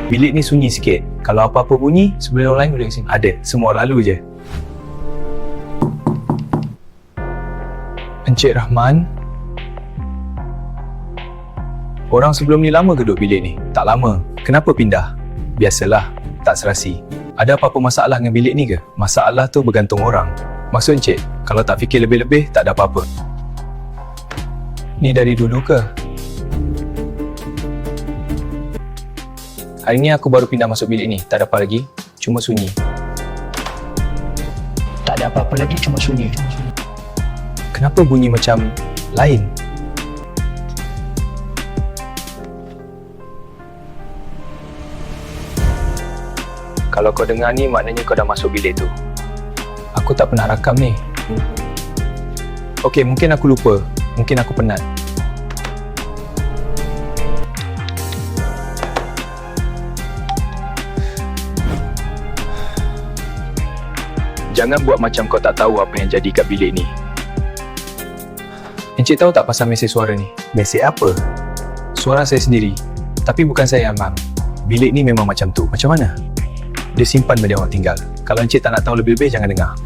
Bilik ni sunyi sikit. Kalau apa-apa bunyi, sebelah orang lain boleh ke sini? Ada, semua lalu je. Encik Rahman. Orang sebelum ni lama ke duduk bilik ni? Tak lama. Kenapa pindah? Biasalah, tak serasi. Ada apa-apa masalah dengan bilik ni ke? Masalah tu bergantung orang. Maksud encik, kalau tak fikir lebih-lebih, tak ada apa-apa. Ni dari dulu ke? Hari ni aku baru pindah masuk bilik ni. Tak ada apa lagi. Cuma sunyi. Tak ada apa-apa lagi, cuma sunyi. Kenapa bunyi macam lain? Kalau kau dengar ni, maknanya kau dah masuk bilik tu. Aku tak pernah rakam ni. Okey, mungkin aku lupa. Mungkin aku penat. Jangan buat macam kau tak tahu apa yang jadi kat bilik ni. Encik tahu tak pasal mesej suara ni? Mesej apa? Suara saya sendiri. Tapi bukan saya yang mam. Bilik ni memang macam tu. Macam mana? Dia simpan benda orang tinggal. Kalau encik tak nak tahu lebih-lebih, jangan dengar.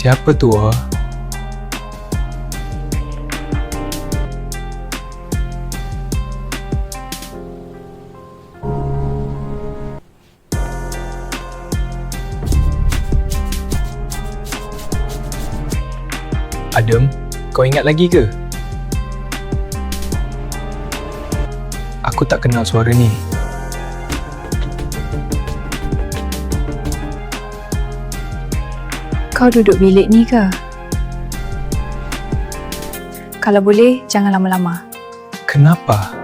Siapa tu? Adam, kau ingat lagi ke? Aku tak kenal suara ni. Kau duduk bilik ni ke? Kalau boleh, jangan lama-lama. Kenapa?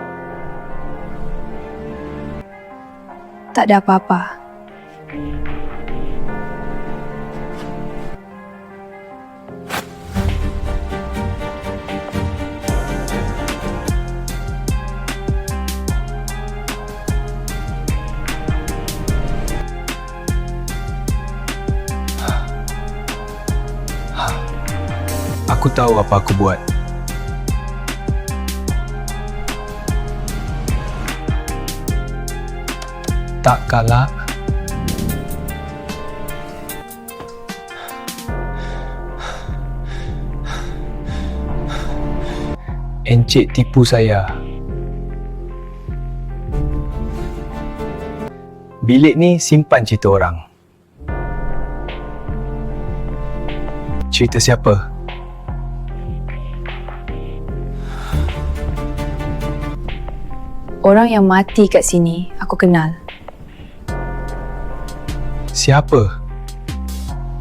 Tak ada apa-apa. Aku tahu apa aku buat. Tak kalah. Encik tipu saya. Bilik ni simpan cerita orang. Cerita siapa? Orang yang mati kat sini, aku kenal. Siapa?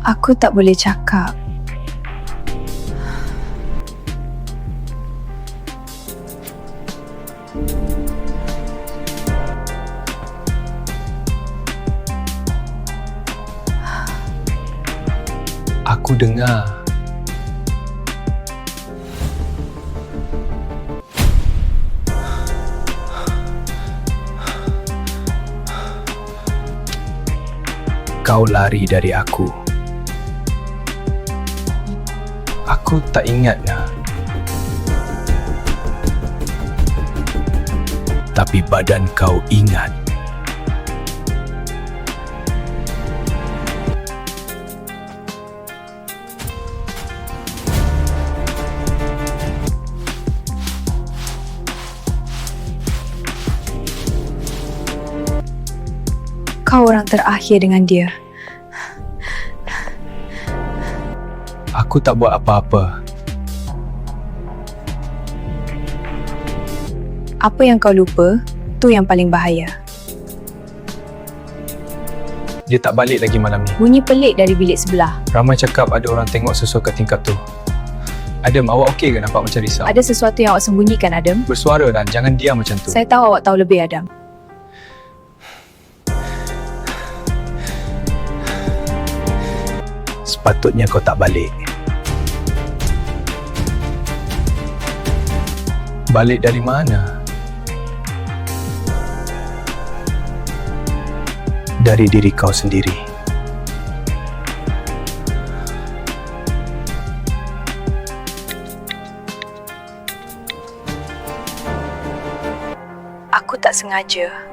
Aku tak boleh cakap. Aku dengar. Kau lari dari aku. Aku tak ingat dah. Tapi badan kau ingat. Kau orang terakhir dengan dia. Aku tak buat apa-apa. Apa yang kau lupa, tu yang paling bahaya. Dia tak balik lagi malam ni. Bunyi pelik dari bilik sebelah. Ramai cakap ada orang tengok sesuatu kat tingkap tu. Adam, awak okey ke nampak macam risau? Ada sesuatu yang awak sembunyikan, Adam? Bersuara dan jangan diam macam tu. Saya tahu awak tahu lebih, Adam. Sepatutnya kau tak balik. Balik dari mana? dari diri kau sendiri. Aku tak sengaja